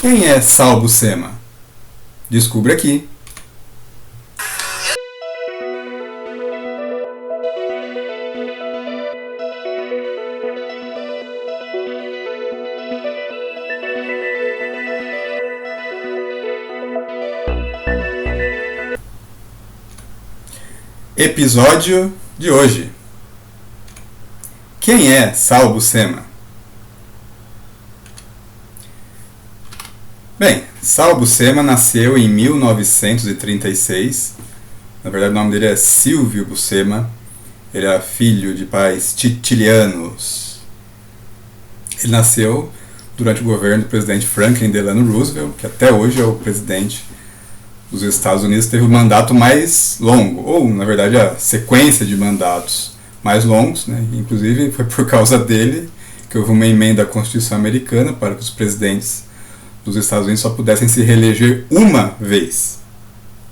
Quem é Sal Buscema? Descubra aqui. Episódio de hoje. Quem é Sal Buscema? Bem, Sal Buscema nasceu em 1936. Na verdade, o nome dele é Silvio Buscema. Ele era filho de pais sicilianos. Ele nasceu durante o governo do presidente Franklin Delano Roosevelt, que até hoje é o presidente dos Estados Unidos, teve o mandato mais longo, ou na verdade a sequência de mandatos mais longos, né? Inclusive foi por causa dele que houve uma emenda à Constituição Americana para que os presidentes dos Estados Unidos só pudessem se reeleger uma vez.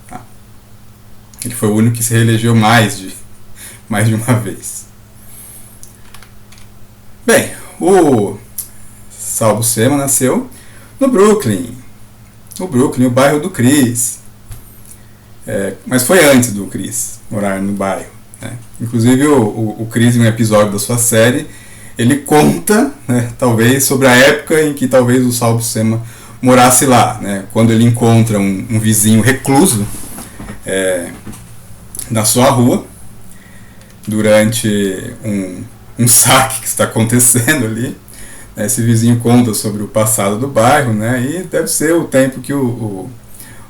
Tá? Ele foi o único que se reelegeu mais de uma vez. Bem, o Sal Buscema nasceu no Brooklyn, o bairro do Chris. Mas foi antes do Chris morar no bairro, né? Inclusive o Chris, em um episódio da sua série, ele conta, né, talvez sobre a época em que talvez o Sal Buscema morasse lá, né, quando ele encontra um vizinho recluso na sua rua durante um saque que está acontecendo ali. Esse vizinho conta sobre o passado do bairro, né, e deve ser o tempo que o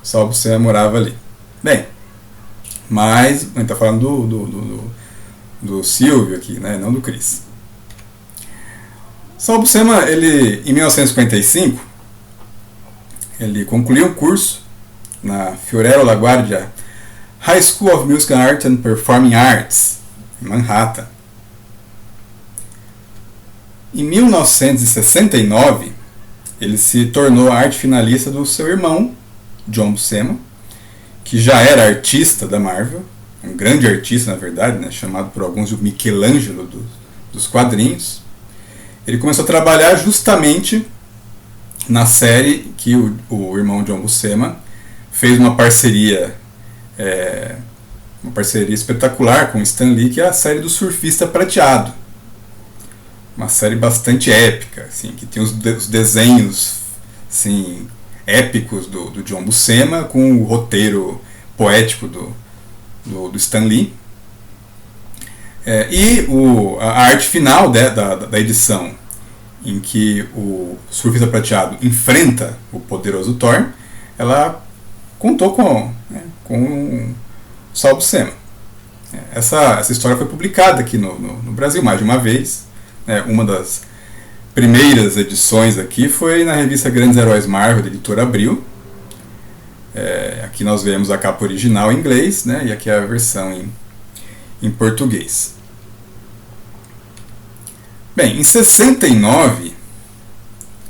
Sal Buscema morava ali. Bem, mas a gente está falando do Silvio aqui, né, não do Chris. Sal Buscema, ele, em 1955, ele concluiu um curso na Fiorello LaGuardia High School of Music Art and Performing Arts, em Manhattan. Em 1969, ele se tornou arte finalista do seu irmão, John Buscema, que já era artista da Marvel, um grande artista na verdade, né, chamado por alguns de Michelangelo dos quadrinhos. Ele começou a trabalhar justamente na série que o irmão John Buscema fez uma parceria espetacular com Stan Lee, que é a série do Surfista Prateado. Uma série bastante épica, assim, que tem os desenhos assim, épicos do John Buscema com o roteiro poético do Stan Lee. E a arte final da edição, em que o Surfista Prateado enfrenta o poderoso Thor, ela contou com o Sal Buscema. Essa história foi publicada aqui no Brasil mais de uma vez. Uma das primeiras edições aqui foi na revista Grandes Heróis Marvel, da editora Abril. Aqui nós vemos a capa original em inglês, né, e aqui a versão em português. Bem, em 69,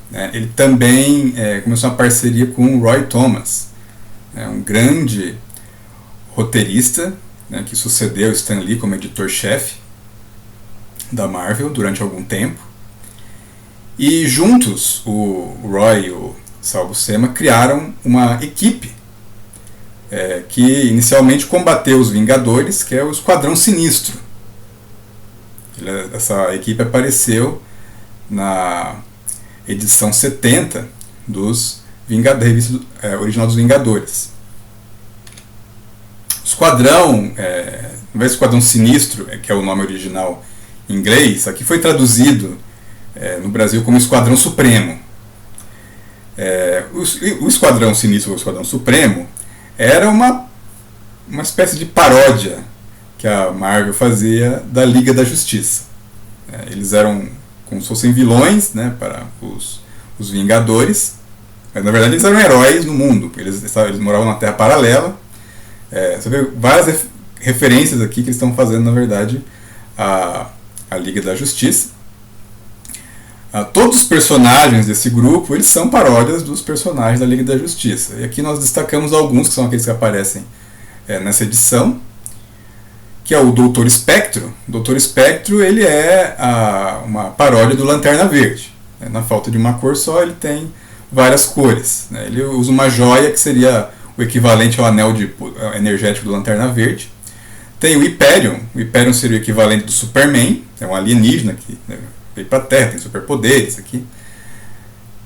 né, ele também começou uma parceria com o Roy Thomas, um grande roteirista, né, que sucedeu Stan Lee como editor-chefe da Marvel durante algum tempo. E juntos, o Roy e o Sal Buscema criaram uma equipe que inicialmente combateu os Vingadores, que é o Esquadrão Sinistro. Essa equipe apareceu na edição 70 da revista original dos Vingadores. O Esquadrão, ao invés de Esquadrão Sinistro, que é o nome original em inglês, aqui foi traduzido no Brasil como Esquadrão Supremo. O Esquadrão Sinistro ou Esquadrão Supremo era uma espécie de paródia que a Marvel fazia da Liga da Justiça. Eles eram como se fossem vilões, né, para os Vingadores, mas na verdade eles eram heróis no mundo. Eles moravam na Terra paralela. Você vê várias referências aqui que eles estão fazendo, na verdade, a Liga da Justiça. Todos os personagens desse grupo, eles são paródias dos personagens da Liga da Justiça. E aqui nós destacamos alguns, que são aqueles que aparecem nessa edição, que é o Doutor Espectro. O Doutor Espectro, ele é uma paródia do Lanterna Verde. Na falta de uma cor só, ele tem várias cores, né? Ele usa uma joia que seria o equivalente ao anel energético do Lanterna Verde. Tem o Hyperion seria o equivalente do Superman, é um alienígena que, né, veio para a Terra, tem superpoderes aqui.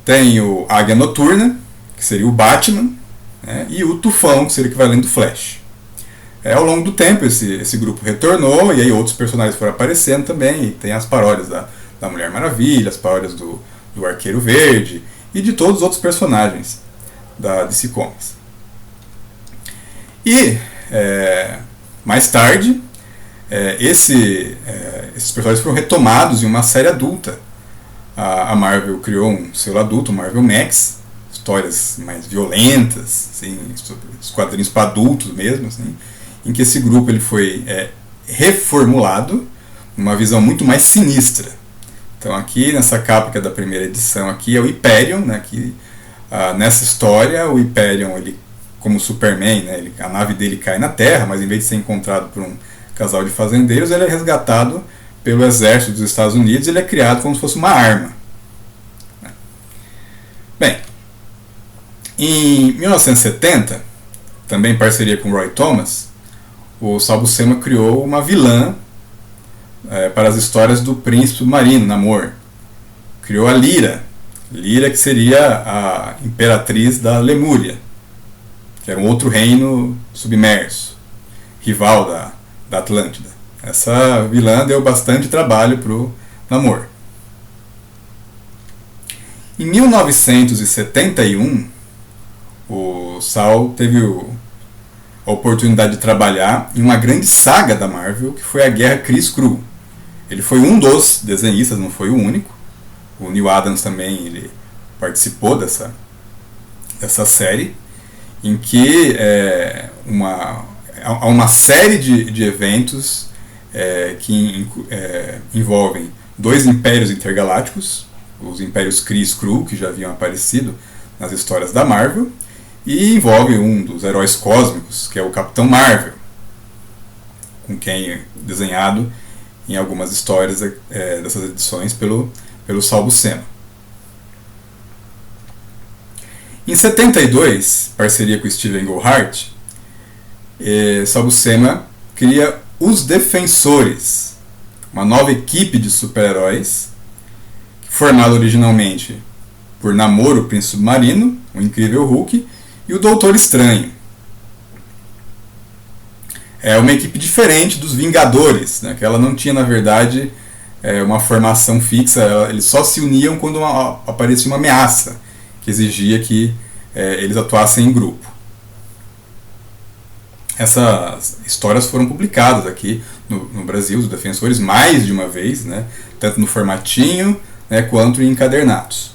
Tem o Águia Noturna, que seria o Batman, né, e o Tufão, que seria o equivalente do Flash. Ao longo do tempo esse grupo retornou e aí outros personagens foram aparecendo também, e tem as paródias da Mulher Maravilha, as paródias do Arqueiro Verde e de todos os outros personagens da DC Comics. E mais tarde esses personagens foram retomados em uma série adulta. A Marvel criou um selo adulto, o Marvel Max, histórias mais violentas, assim, os quadrinhos para adultos mesmo, assim, em que esse grupo ele foi reformulado numa visão muito mais sinistra. Então aqui nessa capa que é da primeira edição aqui é o Hyperion, né, que, nessa história o Hyperion, ele, como Superman, né, a nave dele cai na Terra, mas em vez de ser encontrado por um casal de fazendeiros, ele é resgatado pelo exército dos Estados Unidos, ele é criado como se fosse uma arma. Bem, em 1970, também em parceria com Roy Thomas, o Sal Buscema criou uma vilã para as histórias do príncipe submarino, Namor. Criou a Lyra, que seria a imperatriz da Lemúria, que era um outro reino submerso, rival da Atlântida. Essa vilã deu bastante trabalho para o Namor. Em 1971, o Sal teve a oportunidade de trabalhar em uma grande saga da Marvel, que foi a Guerra Kree-Skrull. Ele foi um dos desenhistas, não foi o único. O Neil Adams também ele participou dessa série, em que há uma série de eventos que envolvem dois impérios intergalácticos, os impérios Kree e Skrull, que já haviam aparecido nas histórias da Marvel, e envolve um dos heróis cósmicos, que é o Capitão Marvel, com quem é desenhado em algumas histórias dessas edições pelo Sal Buscema. Em 72, parceria com Steven Goulart, Sal Buscema cria Os Defensores, uma nova equipe de super-heróis, formada originalmente por Namor, o Príncipe Submarino, o Incrível Hulk e o Doutor Estranho. É uma equipe diferente dos Vingadores, né, que ela não tinha, na verdade, uma formação fixa, eles só se uniam quando aparecia uma ameaça que exigia que eles atuassem em grupo. Essas histórias foram publicadas aqui no Brasil, os Defensores, mais de uma vez, né, tanto no formatinho, né, quanto em encadernados.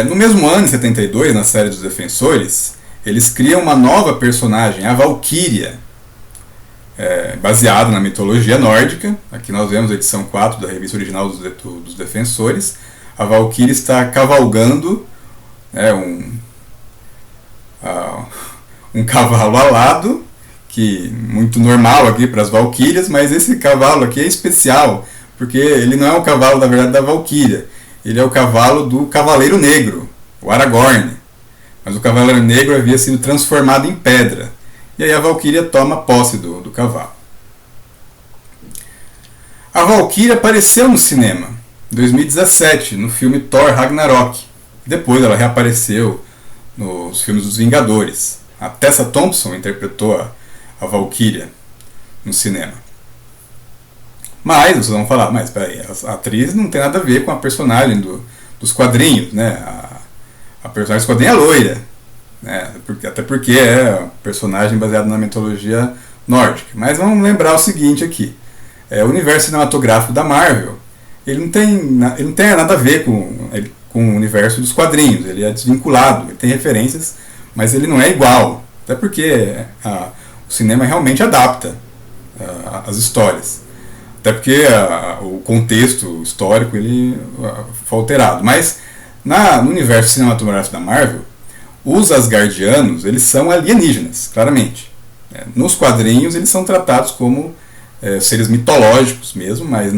No mesmo ano, em 72, na série dos Defensores, eles criam uma nova personagem, a Valkyria, baseada na mitologia nórdica. Aqui nós vemos a edição 4 da revista original dos Defensores. A Valkyria está cavalgando um cavalo alado, que muito normal aqui para as Valkyrias, mas esse cavalo aqui é especial, porque ele não é o cavalo, na verdade, da Valkyria. Ele é o cavalo do Cavaleiro Negro, o Aragorn. Mas o Cavaleiro Negro havia sido transformado em pedra. E aí a Valkyria toma posse do cavalo. A Valkyria apareceu no cinema, em 2017, no filme Thor Ragnarok. Depois ela reapareceu nos filmes dos Vingadores. A Tessa Thompson interpretou a Valkyria no cinema. Mas vocês vão falar, mas peraí, a atriz não tem nada a ver com a personagem dos quadrinhos, né? A personagem dos quadrinhos é loira, né? Até porque é personagem baseado na mitologia nórdica. Mas vamos lembrar o seguinte aqui: o universo cinematográfico da Marvel, ele não tem nada a ver com o universo dos quadrinhos. Ele é desvinculado, ele tem referências, mas ele não é igual. Até porque o cinema realmente adapta as histórias. Até porque o contexto histórico ele foi alterado. Mas no universo cinematográfico da Marvel, os Asgardianos eles são alienígenas, claramente. Nos quadrinhos eles são tratados como seres mitológicos mesmo, mas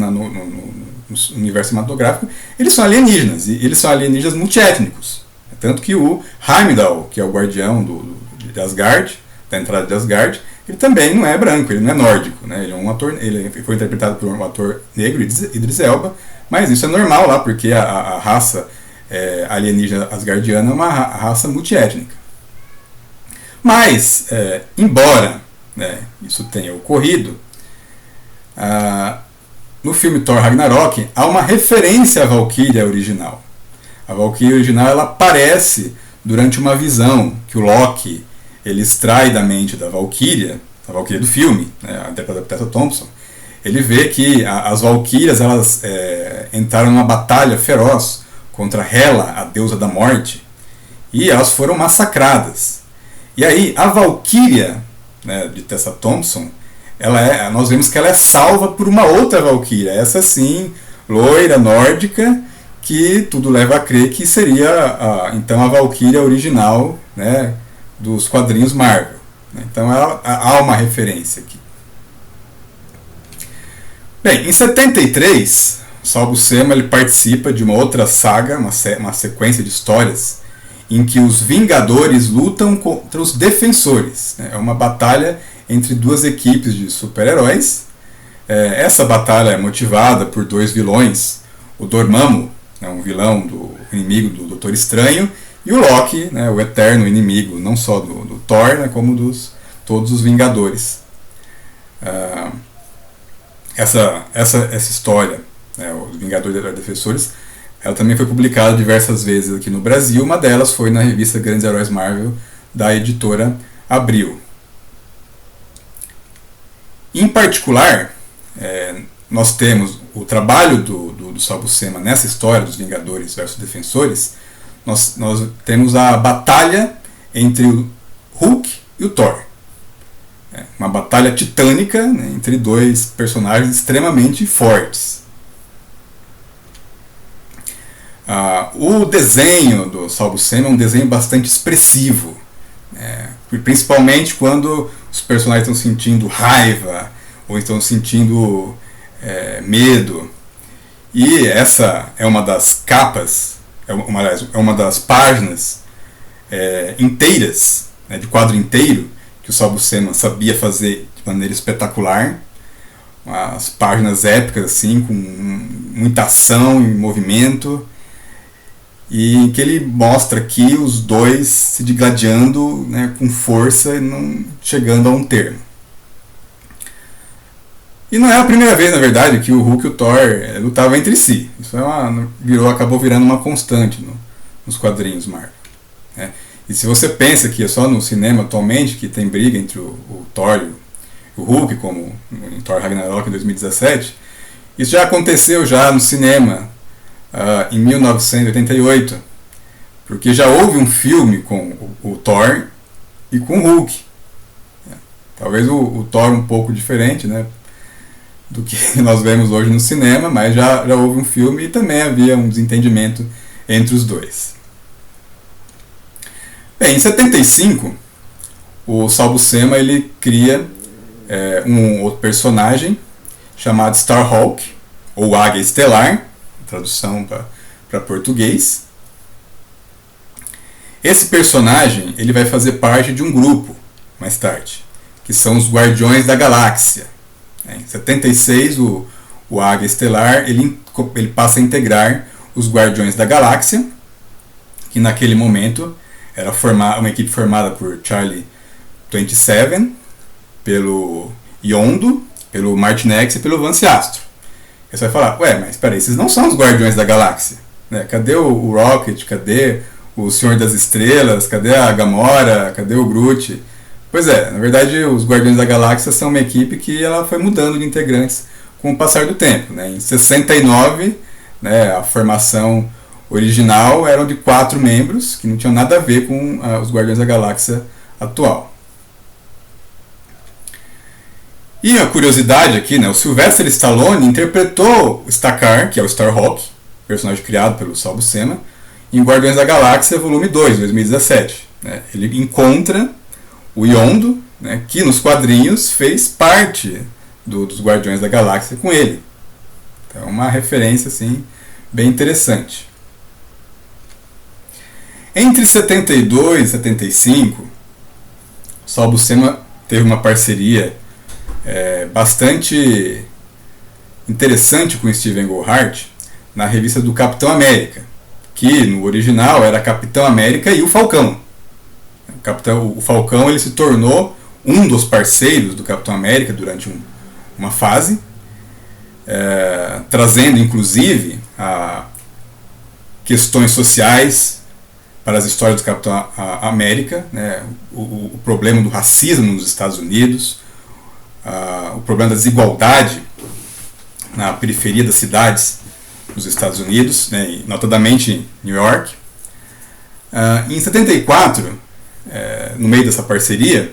universo cinematográfico, eles são alienígenas, e eles são alienígenas multiétnicos. Tanto que o Heimdall, que é o guardião de Asgard, da entrada de Asgard, ele também não é branco, ele não é nórdico, né? Ele é um ator, ele foi interpretado por um ator negro, Idris Elba, mas isso é normal lá, porque a raça alienígena asgardiana é uma raça multiétnica. Mas, embora, né, isso tenha ocorrido, no filme Thor Ragnarok há uma referência à Valkyria original. A Valkyria original ela aparece durante uma visão que o Loki ele extrai da mente da Valkyria, a Valkyria do filme, né, interpretada por Tessa Thompson. Ele vê que as Valkyrias elas entraram numa batalha feroz contra Hela, a deusa da morte, e elas foram massacradas. E aí a Valkyria, né, de Tessa Thompson, nós vemos que ela é salva por uma outra Valkyria, essa sim, loira, nórdica, que tudo leva a crer que seria então a Valkyria original, né, dos quadrinhos Marvel. Então há uma referência aqui. Bem, em 73, Saul Buscema ele participa de uma outra saga, uma sequência de histórias, em que os Vingadores lutam contra os Defensores. É uma batalha entre duas equipes de super-heróis. Essa batalha é motivada por dois vilões, o Dormammu, um vilão inimigo do Doutor Estranho, e o Loki, né, o eterno inimigo, não só do Thor, né, como dos todos os Vingadores. Essa história, né, os Vingadores e Defensores, ela também foi publicada diversas vezes aqui no Brasil. Uma delas foi na revista Grandes Heróis Marvel, da editora Abril. Em particular, nós temos o trabalho do Saul Buscema nessa história dos Vingadores versus Defensores. Nós temos a batalha entre o Hulk e o Thor. Uma batalha titânica, né, entre dois personagens extremamente fortes. O desenho do Saul Buscema é um desenho bastante expressivo, principalmente quando os personagens estão sentindo raiva ou estão sentindo medo. E essa é uma das capas, é uma das páginas inteiras, né, de quadro inteiro, que o Saul Buscema sabia fazer de maneira espetacular. As páginas épicas, assim, com muita ação e movimento, e que ele mostra aqui os dois se digladiando, né, com força e não chegando a um termo. E não é a primeira vez, na verdade, que o Hulk e o Thor lutavam entre si. Isso acabou virando uma constante nos quadrinhos Marvel, né? E se você pensa que é só no cinema atualmente que tem briga entre o Thor e o Hulk, como em Thor Ragnarok em 2017, isso já aconteceu já no cinema em 1988, porque já houve um filme com o Thor e com o Hulk. Talvez o Thor um pouco diferente, né, do que nós vemos hoje no cinema, mas já houve um filme e também havia um desentendimento entre os dois. Bem, em 75, o Saul Buscema ele cria um outro personagem chamado Starhawk, ou Águia Estelar, tradução para português. Esse personagem ele vai fazer parte de um grupo mais tarde, que são os Guardiões da Galáxia. Em 76, o Águia Estelar ele passa a integrar os Guardiões da Galáxia, que naquele momento era uma equipe formada por Charlie 27, pelo Yondo, pelo Martinex e pelo Vance Astro. Aí você vai falar, mas peraí, esses não são os Guardiões da Galáxia, né? Cadê o Rocket, cadê o Senhor das Estrelas, cadê a Gamora, cadê o Groot? Pois na verdade os Guardiões da Galáxia são uma equipe que ela foi mudando de integrantes com o passar do tempo, né? Em 69, né, a formação original eram de 4 membros, que não tinham nada a ver com os Guardiões da Galáxia atual. E a curiosidade aqui, né, o Sylvester Stallone interpretou o Stakar, que é o Starhawk, personagem criado pelo Saul Buscema, em Guardiões da Galáxia Volume 2, 2017. Né? Ele encontra o Yondo, né, que nos quadrinhos fez parte dos Guardiões da Galáxia com ele. Então é uma referência assim, bem interessante. Entre 72 e 75, Saul Buscema teve uma parceria bastante interessante com Steven Goulart na revista do Capitão América, que no original era Capitão América e o Falcão. O Falcão ele se tornou um dos parceiros do Capitão América durante uma fase, trazendo inclusive questões sociais para as histórias do Capitão América, né? O problema do racismo nos Estados Unidos, o problema da desigualdade na periferia das cidades nos Estados Unidos, né? E notadamente New York. Em 74, no meio dessa parceria,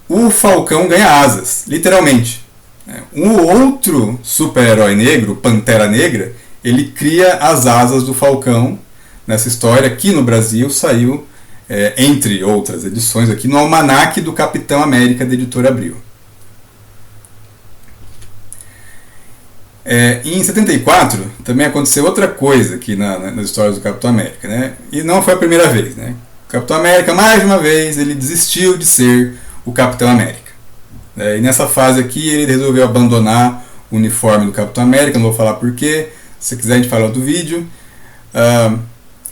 o Falcão ganha asas, literalmente. Um outro super-herói negro, Pantera Negra, ele cria as asas do Falcão nessa história que no Brasil saiu, entre outras edições, aqui no Almanaque do Capitão América, da Editora Abril. Em 74 também aconteceu outra coisa aqui nas histórias do Capitão América, né? E não foi a primeira vez, né? O Capitão América, mais uma vez, ele desistiu de ser o Capitão América. E nessa fase aqui ele resolveu abandonar o uniforme do Capitão América, não vou falar porquê, se quiser a gente fala do vídeo.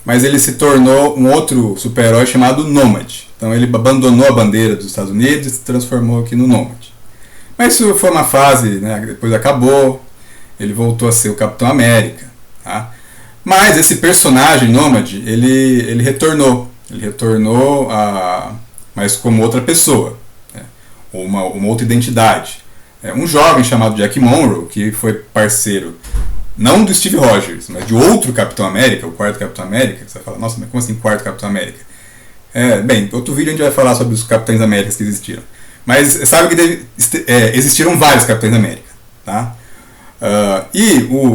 Mas ele se tornou um outro super-herói chamado Nômade. Então ele abandonou a bandeira dos Estados Unidos e se transformou aqui no Nômade. Mas isso foi uma fase, né? Depois acabou, ele voltou a ser o Capitão América. Tá? Mas esse personagem Nômade, ele retornou. Ele retornou, mas como outra pessoa, né? uma outra identidade. Um jovem chamado Jack Monroe, que foi parceiro não do Steve Rogers, mas de outro Capitão América, o quarto Capitão América. Você vai falar, nossa, mas como assim quarto Capitão América? Bem, outro vídeo a gente vai falar sobre os Capitães Américas que existiram. Mas sabe que existiram vários Capitães América. Tá?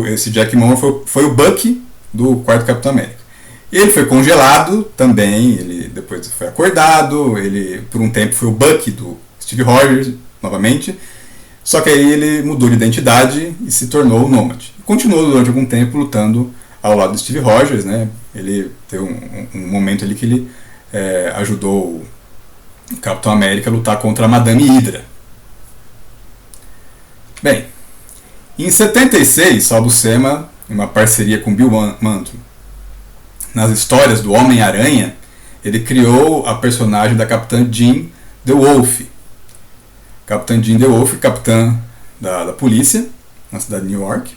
Esse Jack Monroe foi o Bucky do quarto Capitão América. Ele foi congelado também, ele depois foi acordado, ele por um tempo foi o Bucky do Steve Rogers, novamente, só que aí ele mudou de identidade e se tornou o Nômade. Continuou durante algum tempo lutando ao lado do Steve Rogers, né? Ele teve um momento ali que ele ajudou o Capitão América a lutar contra a Madame Hydra. Bem, em 76, Saul Buscema, uma parceria com Bill Mantlo, nas histórias do Homem-Aranha, ele criou a personagem da Capitã Jean DeWolf. Capitã Jean DeWolf, capitã da polícia na cidade de New York,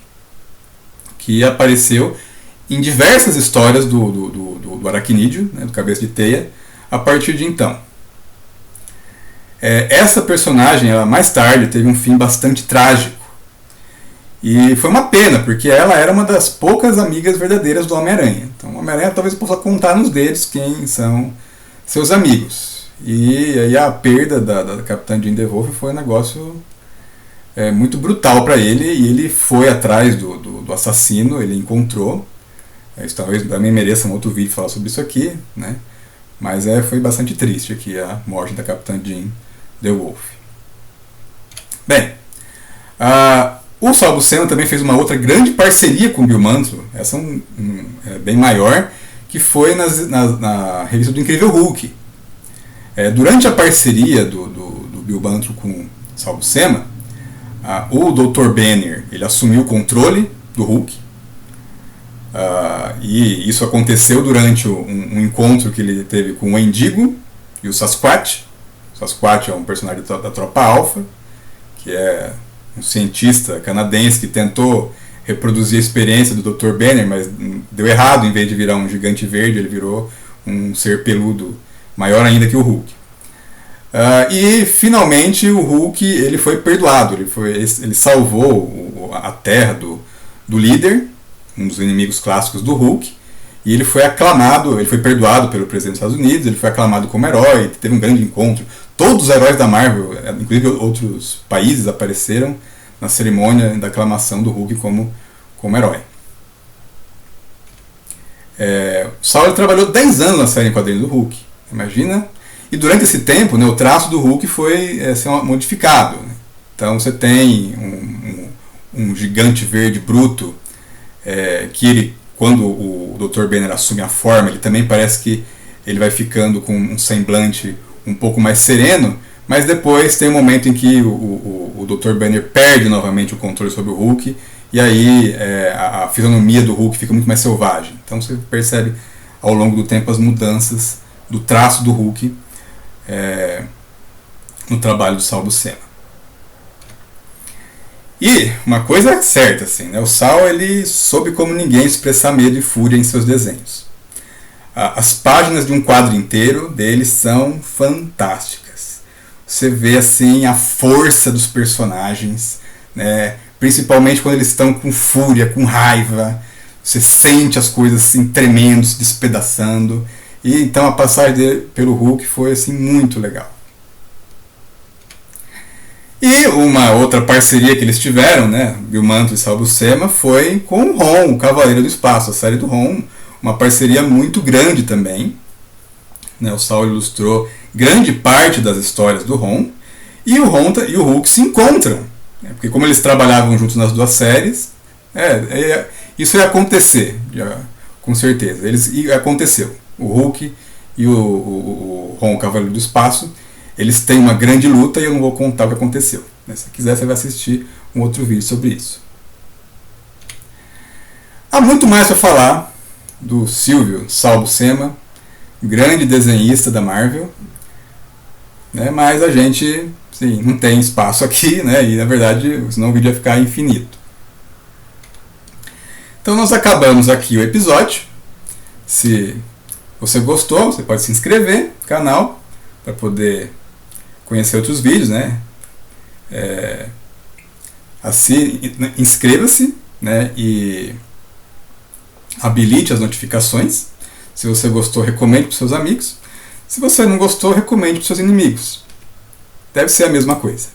que apareceu em diversas histórias do Aracnídeo, né, do Cabeça de Teia, a partir de então. Essa personagem, ela mais tarde teve um fim bastante trágico. E foi uma pena, porque ela era uma das poucas amigas verdadeiras do Homem-Aranha. Então o Homem-Aranha talvez possa contar nos dedos quem são seus amigos. E aí a perda da Capitã Jean DeWolf foi um negócio muito brutal para ele, e ele foi atrás do assassino, ele encontrou. Isso talvez também mereça um outro vídeo falar sobre isso aqui, né? Mas foi bastante triste aqui a morte da Capitã Jean DeWolf. Bem, o Saul Buscema também fez uma outra grande parceria com o Bill Mantlo, essa bem maior, que foi na revista do Incrível Hulk. Durante a parceria do Bill Mantlo com o Saul Buscema, o Dr. Banner ele assumiu o controle do Hulk, e isso aconteceu durante um encontro que ele teve com o Wendigo e o Sasquatch. O Sasquatch é um personagem da Tropa Alpha, que é um cientista canadense que tentou reproduzir a experiência do Dr. Banner, mas deu errado. Em vez de virar um gigante verde, ele virou um ser peludo maior ainda que o Hulk. E finalmente o Hulk ele foi perdoado, ele salvou a terra do líder, um dos inimigos clássicos do Hulk, e ele foi aclamado, ele foi perdoado pelo presidente dos Estados Unidos, ele foi aclamado como herói, teve um grande encontro. Todos os heróis da Marvel, inclusive outros países, apareceram na cerimônia da aclamação do Hulk como herói. O Saul trabalhou 10 anos na série em quadrinhos do Hulk, imagina? E durante esse tempo, né, o traço do Hulk foi modificado. Né? Então você tem um gigante verde bruto, que ele, quando o Dr. Banner assume a forma, ele também parece que ele vai ficando com um semblante um pouco mais sereno, mas depois tem um momento em que o Dr. Banner perde novamente o controle sobre o Hulk, e aí a fisionomia do Hulk fica muito mais selvagem. Então você percebe ao longo do tempo as mudanças do traço do Hulk no trabalho do Sal Buscema. E uma coisa é certa, assim, né? O Sal ele soube como ninguém expressar medo e fúria em seus desenhos. As páginas de um quadro inteiro dele são fantásticas. Você vê assim a força dos personagens, né? Principalmente quando eles estão com fúria, com raiva. Você sente as coisas assim tremendo, se despedaçando. E então a passagem dele pelo Hulk foi assim muito legal. E uma outra parceria que eles tiveram, né, Bill Mantlo e Sal Buscema, foi com o Ron, o Cavaleiro do Espaço, a série do Ron, uma parceria muito grande também. Né, o Sal ilustrou grande parte das histórias do Ron, e o Ron e o Hulk se encontram. Né, porque como eles trabalhavam juntos nas duas séries, isso ia acontecer, com certeza. Aconteceu. O Hulk e o Ron, o Cavaleiro do Espaço, eles têm uma grande luta e eu não vou contar o que aconteceu. Se quiser, você vai assistir um outro vídeo sobre isso. Há muito mais para falar do Silvio Sal Buscema, grande desenhista da Marvel, né? Mas a gente não tem espaço aqui, né? E na verdade, senão o vídeo ia ficar infinito. Então nós acabamos aqui o episódio. Se você gostou, você pode se inscrever no canal para poder conhecer outros vídeos, né? Inscreva-se, né? E habilite as notificações. Se você gostou, recomende para os seus amigos. Se você não gostou, recomende para os seus inimigos. Deve ser a mesma coisa.